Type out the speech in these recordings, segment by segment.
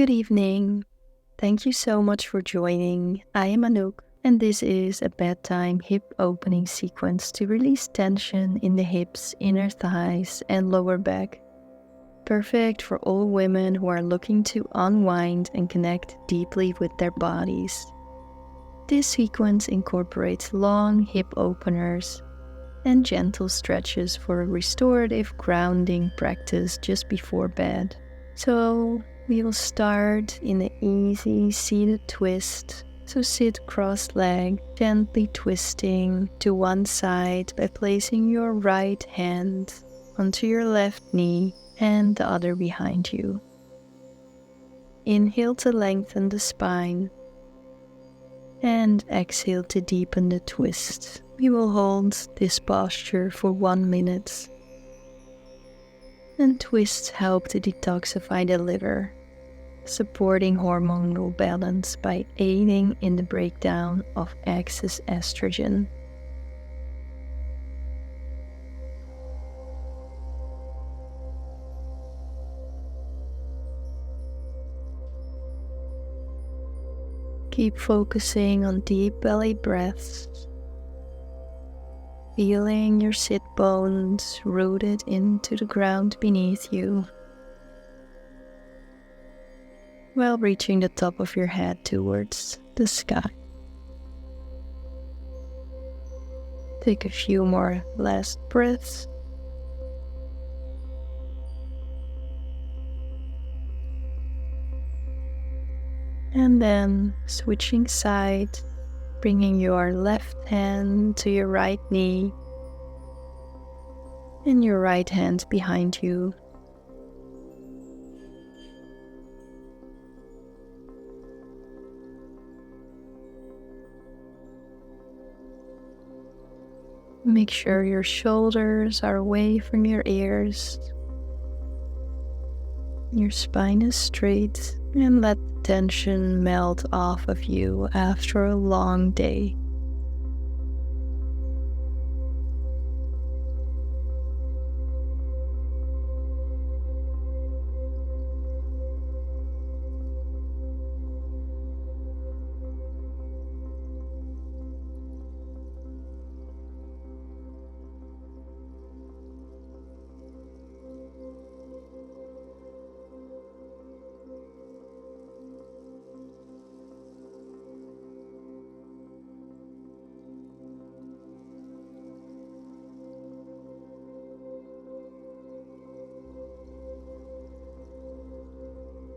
Good evening. Thank you so much for joining. I am Anouk, and this is a bedtime hip opening sequence to release tension in the hips, inner thighs, and lower back. Perfect for all women who are looking to unwind and connect deeply with their bodies. This sequence incorporates long hip openers and gentle stretches for a restorative grounding practice just before bed. So we will start in an easy seated twist. So sit cross-legged, gently twisting to one side by placing your right hand onto your left knee and the other behind you. Inhale to lengthen the spine and exhale to deepen the twist. We will hold this posture for 1 minute. And twists help to detoxify the liver, supporting hormonal balance by aiding in the breakdown of excess estrogen. Keep focusing on deep belly breaths, feeling your sit bones rooted into the ground beneath you, while reaching the top of your head towards the sky. Take a few more last breaths. And then switching side, bringing your left hand to your right knee and your right hand behind you. Make sure your shoulders are away from your ears. Your spine is straight, and let the tension melt off of you after a long day.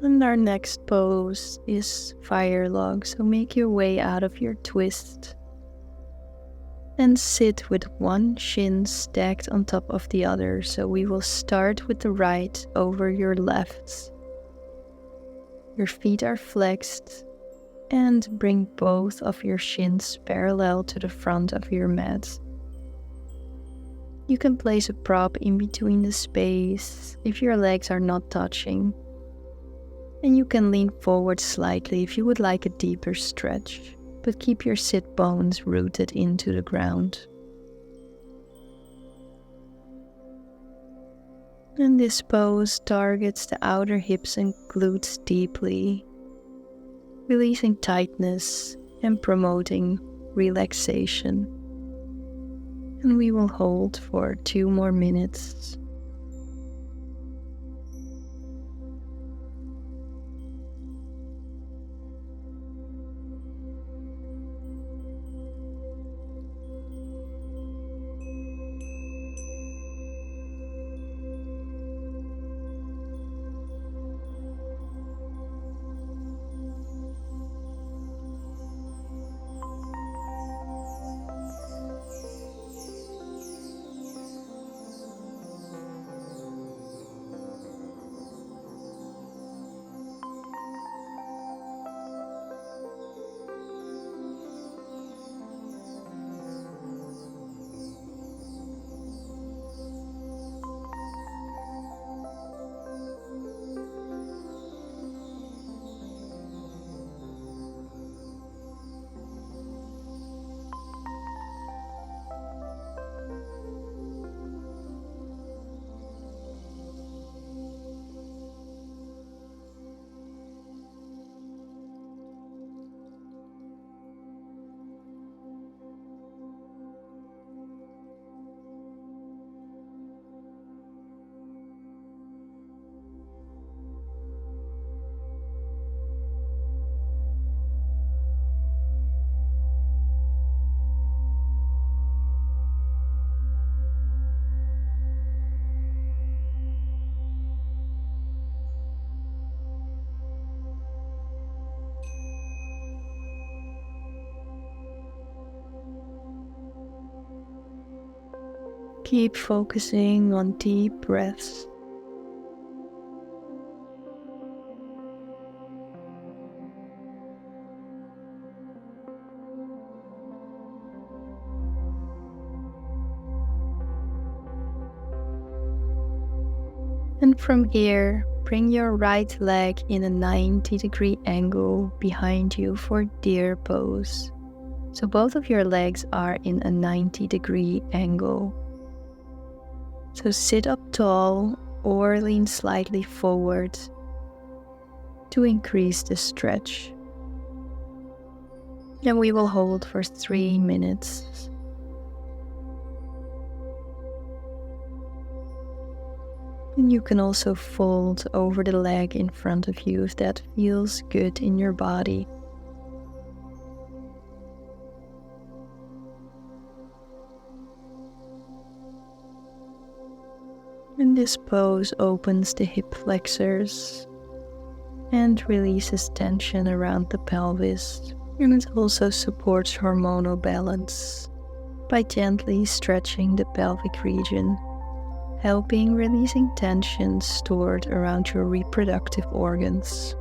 And our next pose is fire log, so make your way out of your twist and sit with one shin stacked on top of the other. So we will start with the right over your left. Your feet are flexed and bring both of your shins parallel to the front of your mat. You can place a prop in between the space if your legs are not touching. And you can lean forward slightly if you would like a deeper stretch, but keep your sit bones rooted into the ground. And this pose targets the outer hips and glutes deeply, releasing tightness and promoting relaxation. And we will hold for 2 more minutes. Keep focusing on deep breaths. And from here, bring your right leg in a 90-degree angle behind you for deer pose. So both of your legs are in a 90-degree angle. So sit up tall or lean slightly forward to increase the stretch. And we will hold for 3 minutes. And you can also fold over the leg in front of you if that feels good in your body. And this pose opens the hip flexors and releases tension around the pelvis. And it also supports hormonal balance by gently stretching the pelvic region, helping releasing tension stored around your reproductive organs.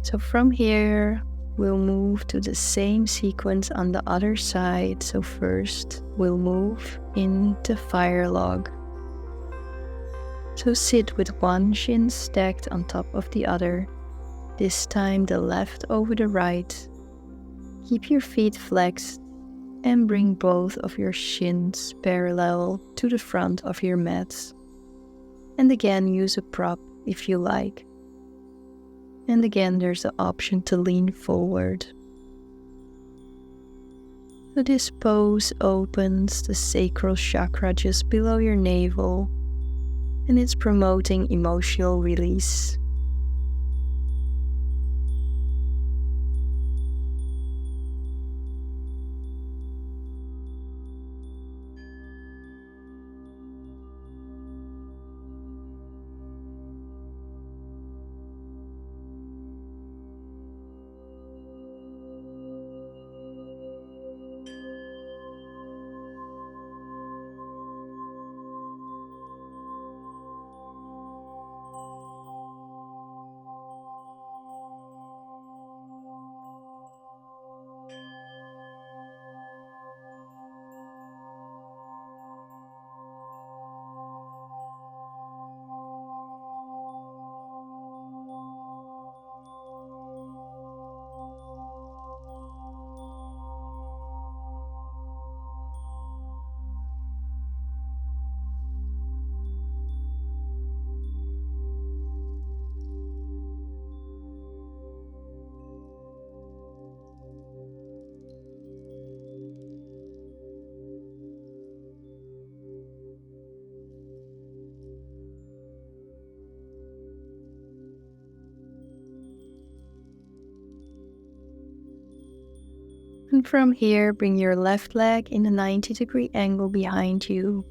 So from here, we'll move to the same sequence on the other side. So first, we'll move into fire log. So sit with one shin stacked on top of the other, this time the left over the right. Keep your feet flexed and bring both of your shins parallel to the front of your mat. And again, use a prop if you like. And again, there's the option to lean forward. So this pose opens the sacral chakra just below your navel, and it's promoting emotional release. And from here, bring your left leg in a 90-degree angle behind you,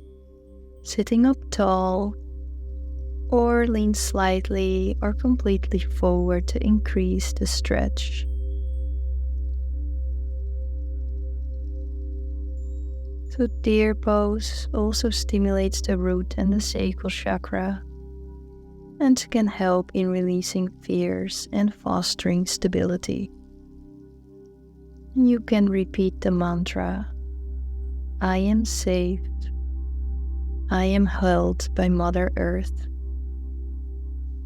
sitting up tall, or lean slightly or completely forward to increase the stretch. So deer pose also stimulates the root and the sacral chakra and can help in releasing fears and fostering stability. You can repeat the mantra, I am safe, I am held by Mother Earth,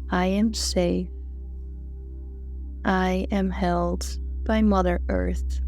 I am safe, I am held by Mother Earth.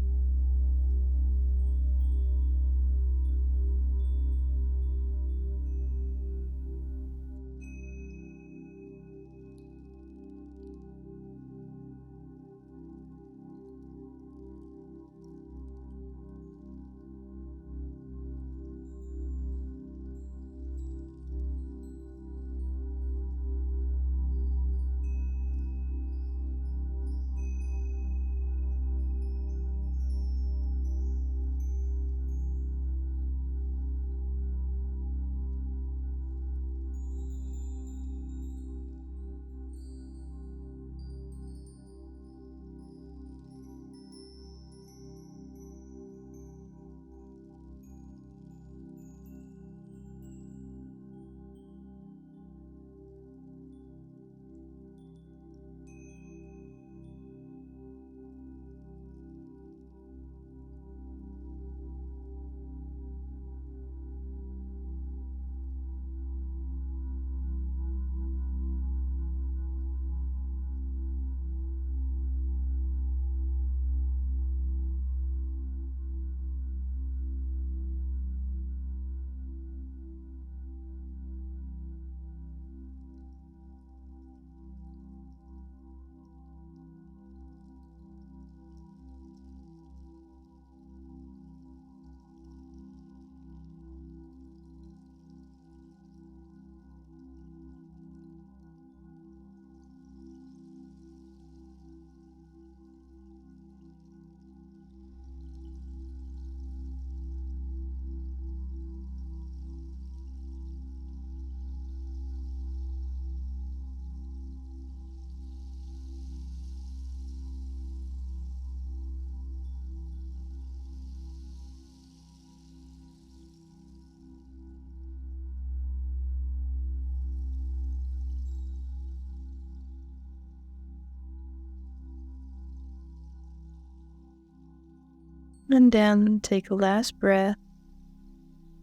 And then take a last breath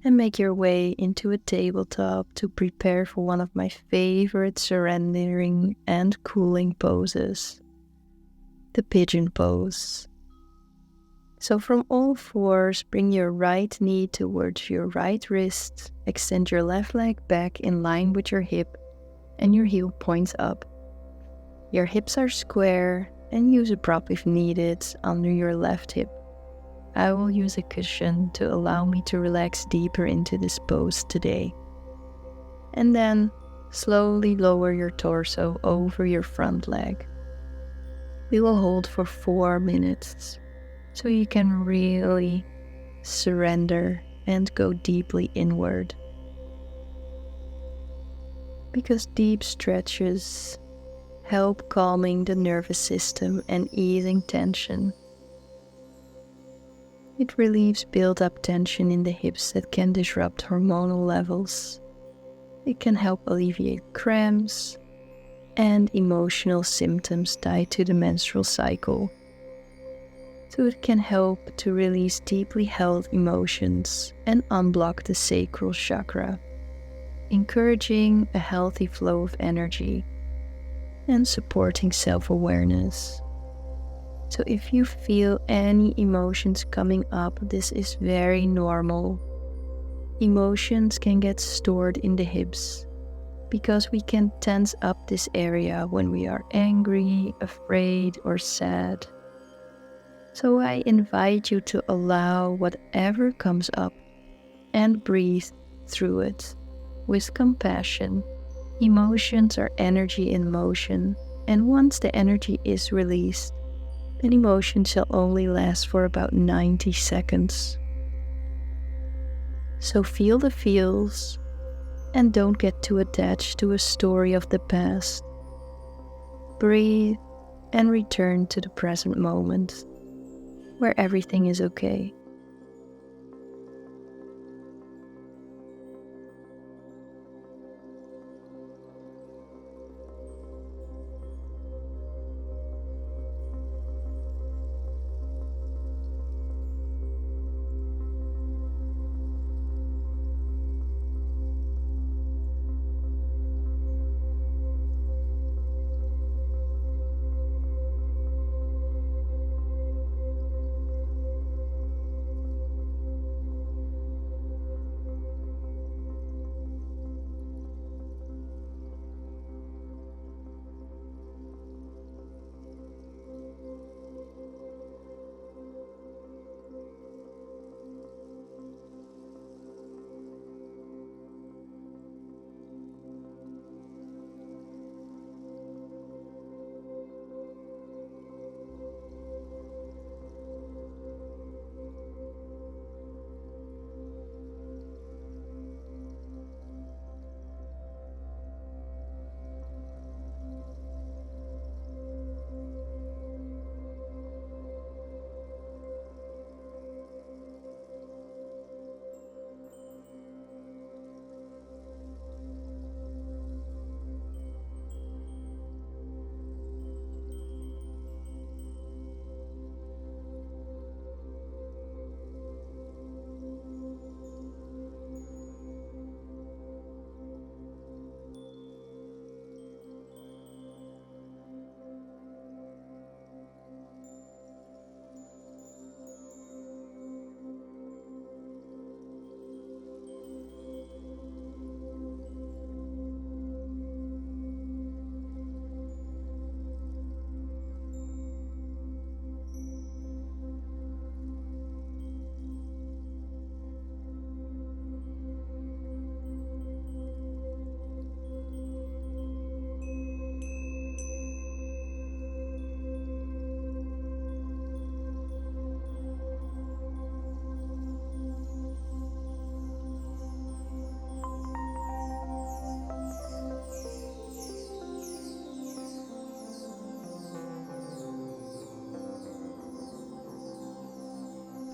and make your way into a tabletop to prepare for one of my favorite surrendering and cooling poses, the pigeon pose. So from all fours, bring your right knee towards your right wrist, extend your left leg back in line with your hip, and your heel points up. Your hips are square, and use a prop if needed under your left hip. I will use a cushion to allow me to relax deeper into this pose today. And then slowly lower your torso over your front leg. We will hold for 4 minutes so you can really surrender and go deeply inward. Because deep stretches help calming the nervous system and easing tension. It relieves built-up tension in the hips that can disrupt hormonal levels. It can help alleviate cramps and emotional symptoms tied to the menstrual cycle. So it can help to release deeply held emotions and unblock the sacral chakra, encouraging a healthy flow of energy and supporting self-awareness. So if you feel any emotions coming up, this is very normal. Emotions can get stored in the hips because we can tense up this area when we are angry, afraid, or sad. So I invite you to allow whatever comes up and breathe through it with compassion. Emotions are energy in motion, and once the energy is released, An emotion shall only last for about 90 seconds. So feel the feels and don't get too attached to a story of the past. Breathe and return to the present moment, where everything is okay.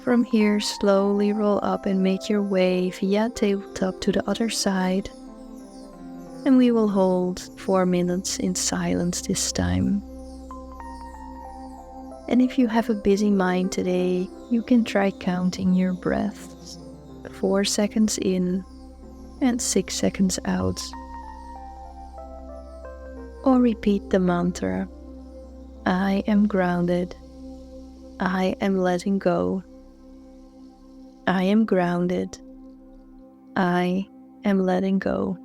From here, slowly roll up and make your way via tabletop to the other side. And we will hold 4 minutes in silence this time. And if you have a busy mind today, you can try counting your breaths. 4 seconds in and 6 seconds out. Or repeat the mantra, I am grounded. I am letting go. I am grounded. I am letting go.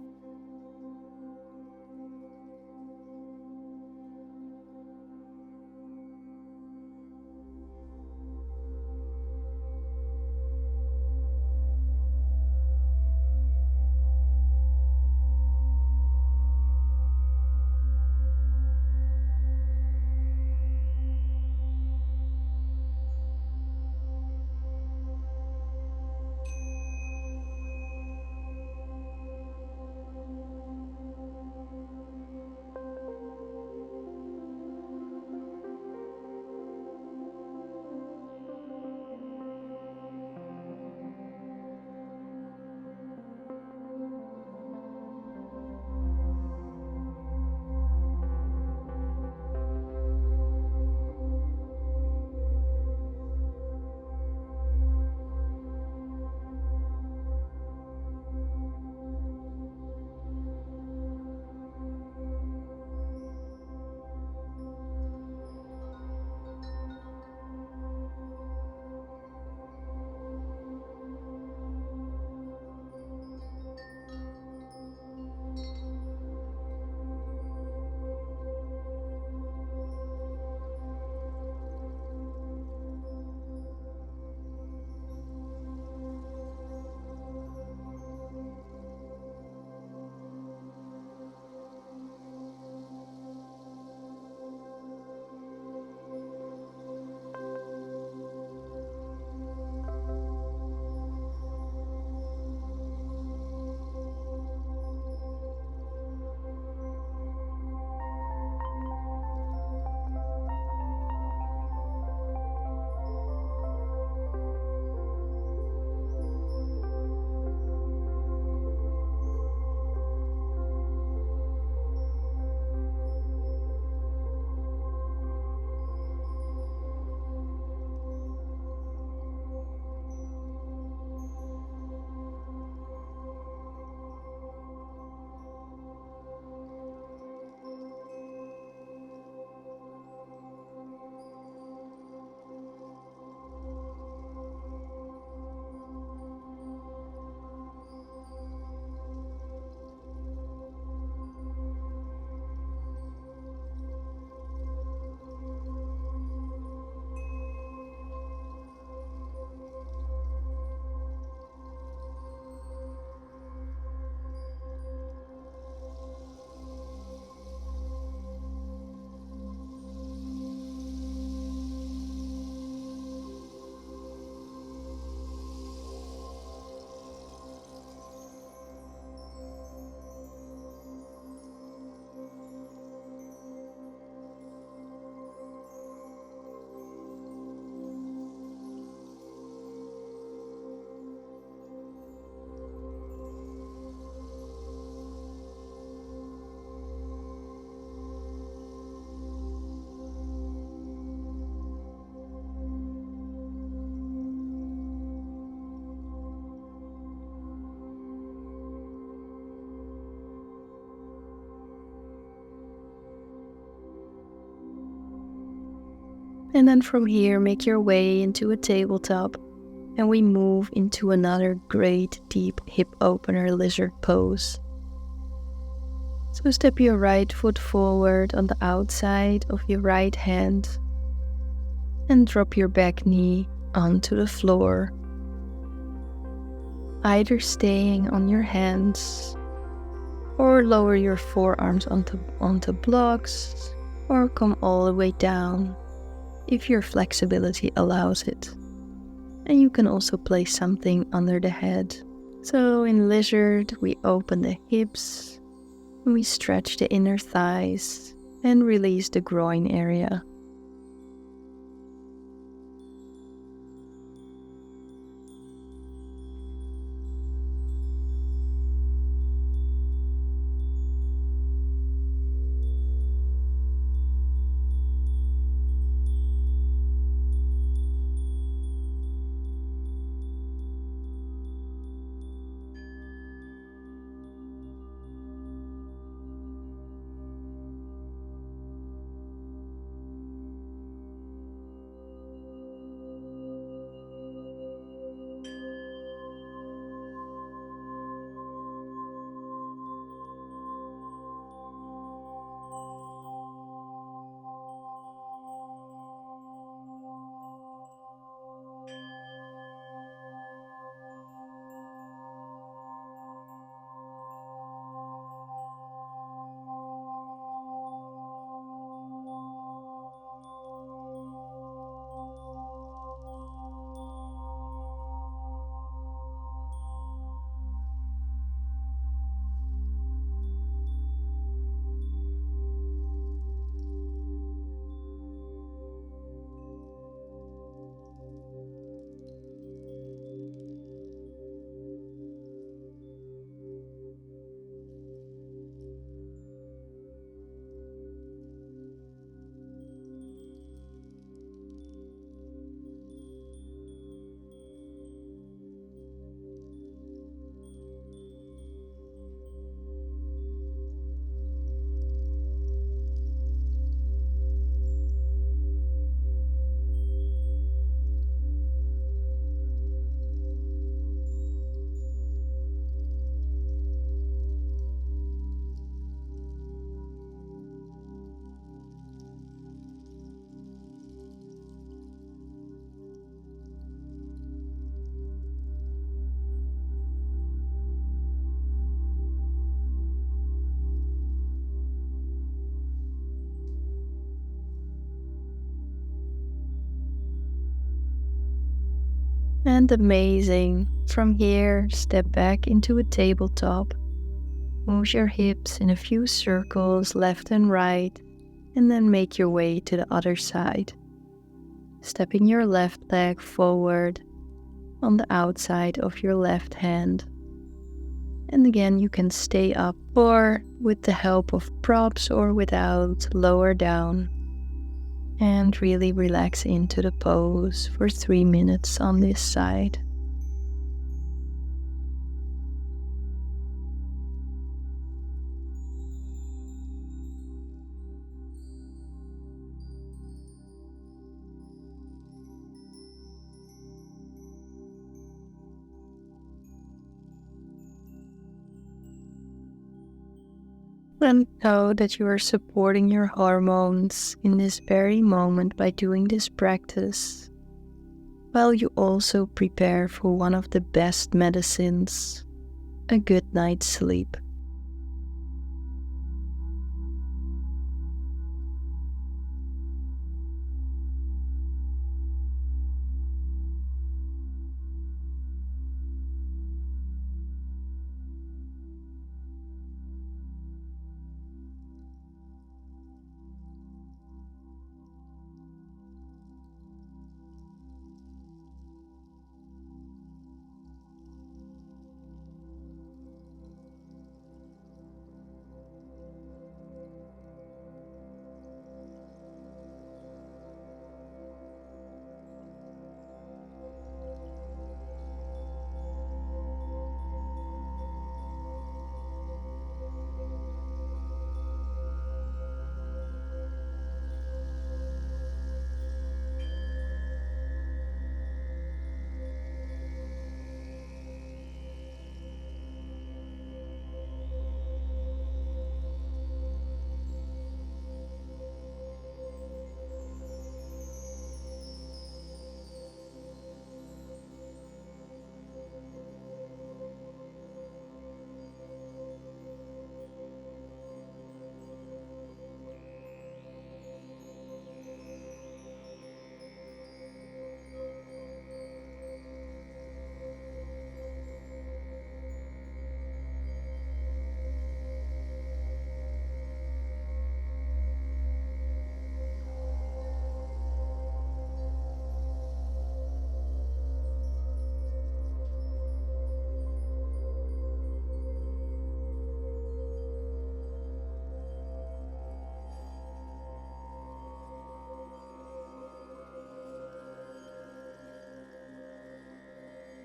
And then from here, make your way into a tabletop, and we move into another great deep hip opener lizard pose. So step your right foot forward on the outside of your right hand and drop your back knee onto the floor, either staying on your hands or lower your forearms onto blocks or come all the way down if your flexibility allows it. And you can also place something under the head. So in lizard, we open the hips, we stretch the inner thighs and release the groin area. And amazing. From here, step back into a tabletop. Move your hips in a few circles left and right, and then make your way to the other side. Stepping your left leg forward on the outside of your left hand. And again, you can stay up or with the help of props or without, lower down. And really relax into the pose for 3 minutes on this side. And know that you are supporting your hormones in this very moment by doing this practice, while you also prepare for one of the best medicines, a good night's sleep.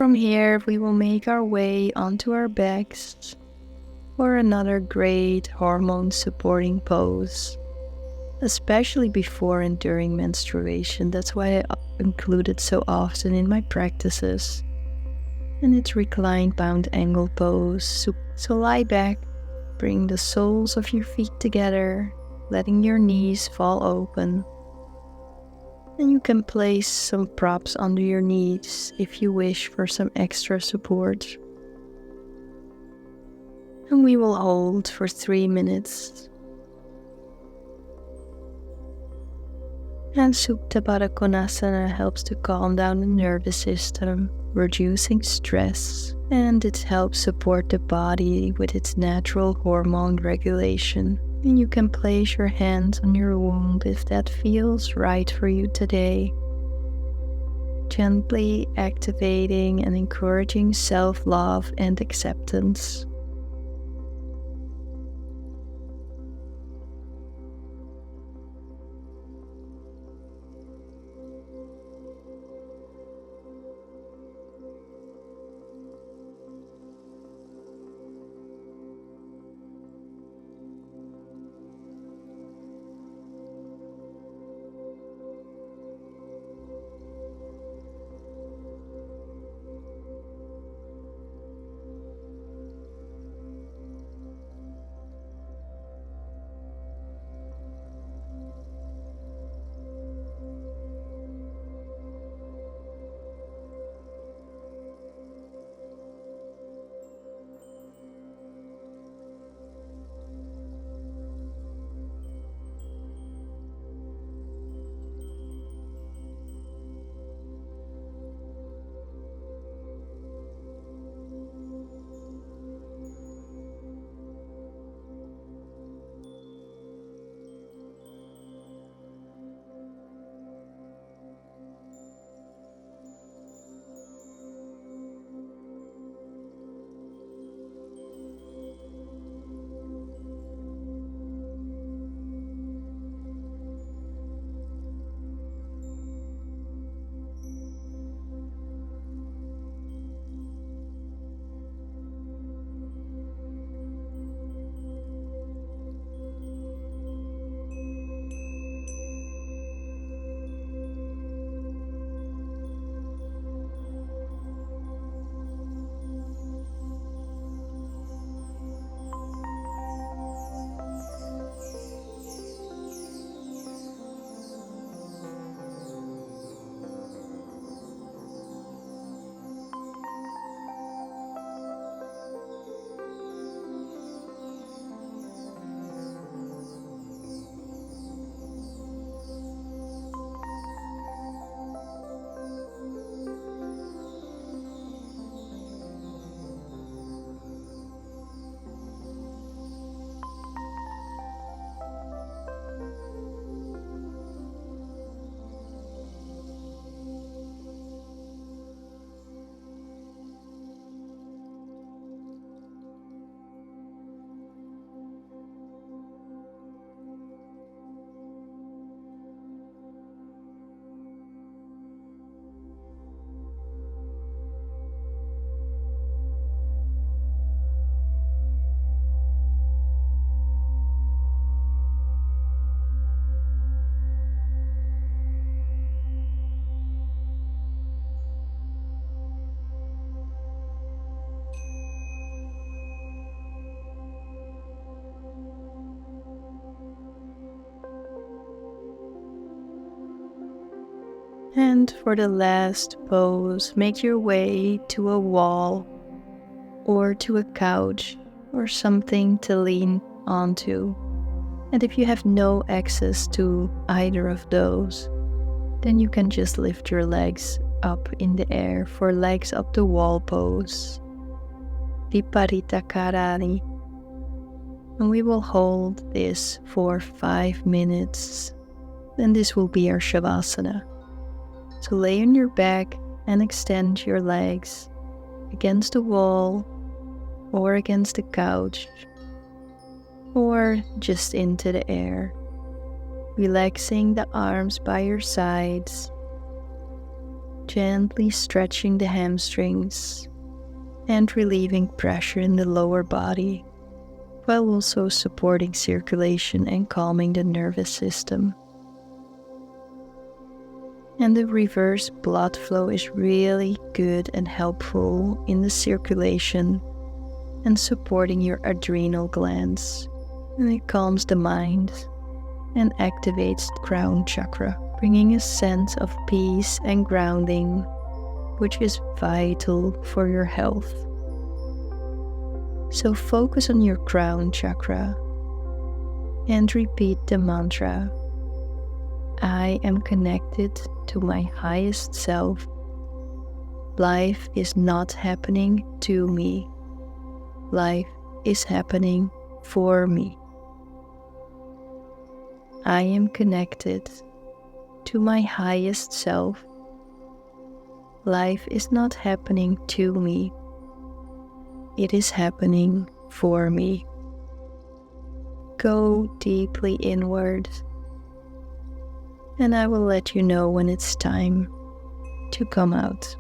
from here, we will make our way onto our backs for another great hormone supporting pose, especially before and during menstruation. That's why I include it so often in my practices. And it's reclined bound angle pose. So lie back, bring the soles of your feet together, letting your knees fall open. And you can place some props under your knees if you wish for some extra support. And we will hold for 3 minutes. And Supta Baddha Konasana helps to calm down the nervous system, reducing stress, and it helps support the body with its natural hormone regulation. And you can place your hands on your womb if that feels right for you today. Gently activating and encouraging self-love and acceptance. And for the last pose, make your way to a wall or to a couch or something to lean onto. And if you have no access to either of those, then you can just lift your legs up in the air for legs up the wall pose, Viparita Karani. And we will hold this for 5 minutes. Then this will be our Shavasana. So lay on your back and extend your legs against the wall or against the couch or just into the air, relaxing the arms by your sides gently stretching the hamstrings and relieving pressure in the lower body, while also supporting circulation and calming the nervous system. And the reverse blood flow is really good and helpful in the circulation and supporting your adrenal glands. And it calms the mind and activates the crown chakra, bringing a sense of peace and grounding, which is vital for your health. So focus on your crown chakra and repeat the mantra, I am connected to my highest self. Life is not happening to me. Life is happening for me. I am connected to my highest self. Life is not happening to me. It is happening for me. Go deeply inward, and I will let you know when it's time to come out.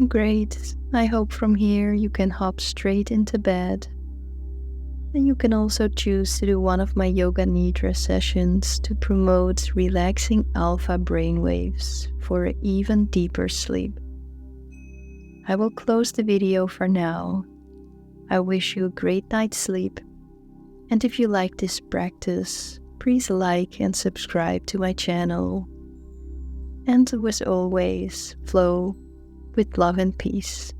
Great. I hope from here you can hop straight into bed. And you can also choose to do one of my yoga nidra sessions to promote relaxing alpha brainwaves for an even deeper sleep. I will close the video for now. I wish you a great night's sleep. And if you like this practice, please like and subscribe to my channel. And as always, flow with love and peace.